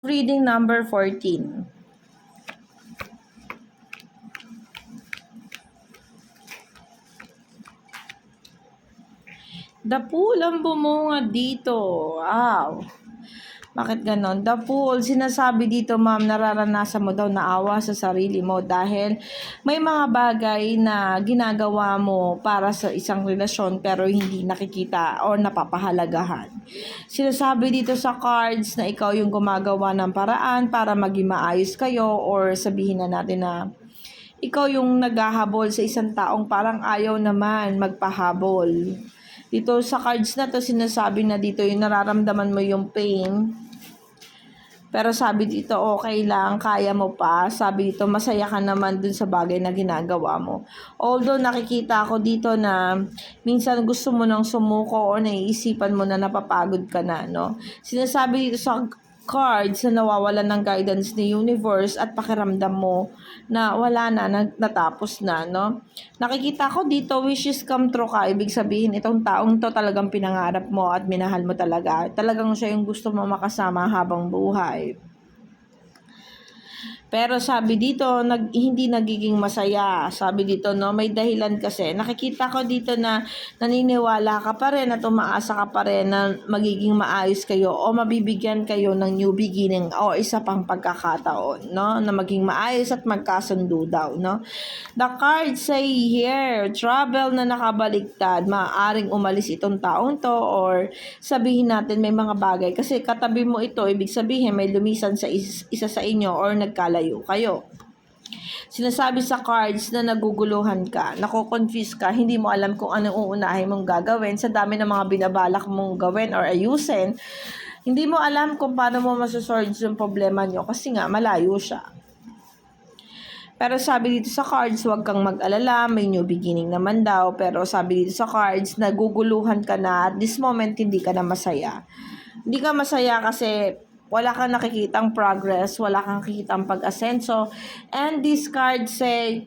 Reading number 14. The Fool ang bumunga dito. Wow. Bakit ganon? The Fool, sinasabi dito ma'am, nararanasan mo daw na awa sa sarili mo dahil may mga bagay na ginagawa mo para sa isang relasyon pero hindi nakikita o napapahalagahan. Sinasabi dito sa cards na ikaw yung gumagawa ng paraan para maging maayos kayo, or sabihin na natin na ikaw yung naghahabol sa isang taong parang ayaw naman magpahabol. Dito sa cards na to, sinasabi na dito yung nararamdaman mo yung pain. Pero sabi dito, okay lang, kaya mo pa. Sabi dito, masaya ka naman dun sa bagay na ginagawa mo. Although nakikita ko dito na minsan gusto mo nang sumuko o naiisipan mo na napapagod ka na, no? Sinasabi dito sa cards na nawawalan ng guidance ni universe at pakiramdam mo na wala na, natapos na, no? Nakikita ko dito, wishes come true ka. Ibig sabihin, itong taong to talagang pinangarap mo at minahal mo talaga. Talagang siya yung gusto mo makasama habang buhay. Pero sabi dito, hindi nagiging masaya. Sabi dito, no, may dahilan kasi. Nakikita ko dito na naniniwala ka pa rin at umaasa ka pa rin na magiging maayos kayo o mabibigyan kayo ng new beginning o isa pang pagkakataon, no, na maging maayos at magkasundo daw, no. The cards say here, trouble na nakabaliktad. Maaaring umalis itong taong to, or sabihin natin may mga bagay. Kasi katabi mo ito, ibig sabihin may lumisan sa isa sa inyo or nagkalayo kayo. Sinasabi sa cards na naguguluhan ka, nako-confuse ka, hindi mo alam kung anong uunahin mong gagawin sa dami ng mga binabalak mong gawin or ayusin. Hindi mo alam kung paano mo masosolve yung problema nyo kasi nga malayo siya. Pero sabi dito sa cards, huwag kang mag-alala, may new beginning naman daw. Pero sabi dito sa cards, naguguluhan ka na, at this moment hindi ka na masaya. Hindi ka masaya kasi wala kang nakikitang progress, wala kang nakikitang pag-asenso. And this card say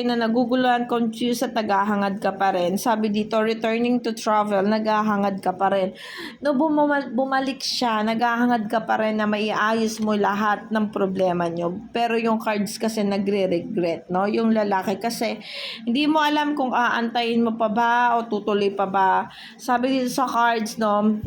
na naguguluhan, confused at naghahangad ka pa rin. Sabi dito, returning to travel, naghahangad ka pa rin. No, bumalik siya, naghahangad ka pa rin na maiayos mo lahat ng problema nyo. Pero yung cards kasi nagre-regret, no? Yung lalaki kasi, hindi mo alam kung aantayin mo pa ba o tutuloy pa ba. Sabi dito sa cards, no,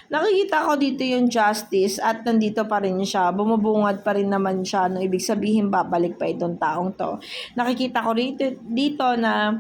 nakikita ko dito yung justice at nandito pa rin siya. Bumubungad pa rin naman siya. No, ibig sabihin, babalik pa itong taong to. Nakikita ko dito na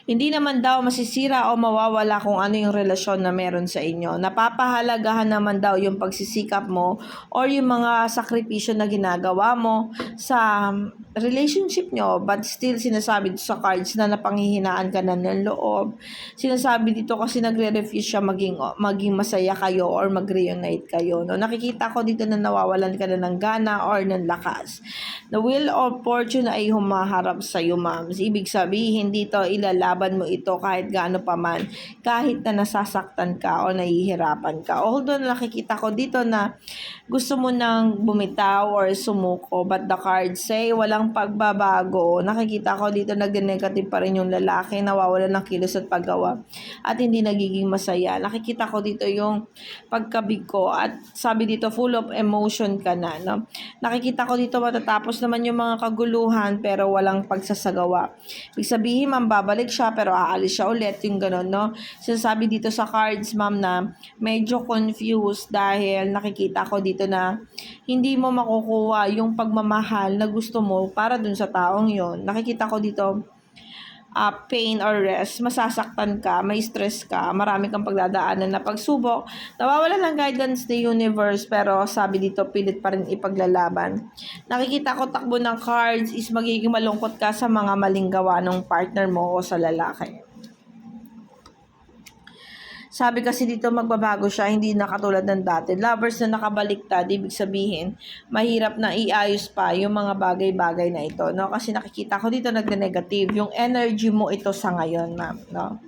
hindi naman daw masisira o mawawala kung ano yung relasyon na meron sa inyo. Napapahalagahan naman daw yung pagsisikap mo or yung mga sakripisyo na ginagawa mo sa relationship nyo. But still, sinasabi dito sa cards na napanghihinaan ka na ng loob. Sinasabi dito kasi nagre-refuse siya maging masaya kayo or mag-reunite kayo. No? Nakikita ko dito na nawawalan ka na ng gana or ng lakas. The wheel of fortune ay humaharap sa iyo, ma'am. Ibig sabihin dito, ilalaban mo ito kahit gaano pa man, kahit na nasasaktan ka o nahihirapan ka. Although nakikita ko dito na gusto mo nang bumitaw or sumuko, but the cards say walang pagbabago. Nakikita ko dito nag-negative pa rin yung lalaki, nawawalan ng kilos at paggawa at hindi nagiging masaya. Nakikita ko dito yung pagkabigo at sabi dito full of emotion ka na, no? Nakikita ko dito matatapos naman yung mga kaguluhan pero walang pagsasagawa. Ibig sabihin, ma'am, babalik siya pero aalis siya ulit, yung gano'n, no? Sinasabi dito sa cards, ma'am, na medyo confused dahil nakikita ko dito na hindi mo makukuha yung pagmamahal na gusto mo para dun sa taong yon. Nakikita ko dito pain or rest, masasaktan ka, may stress ka, marami kang pagdadaanan na pagsubok, nawawala ng guidance ni universe pero sabi dito pilit pa rin ipaglalaban. Nakikita ko takbo ng cards is magiging malungkot ka sa mga maling gawa ng partner mo o sa lalaki. Sabi kasi dito magbabago siya, hindi na katulad ng dati. Lovers na nakabaliktad, ibig sabihin, mahirap na iayos pa yung mga bagay-bagay na ito, no? Kasi nakikita ko dito nag-negative yung energy mo ito sa ngayon, ma'am, no?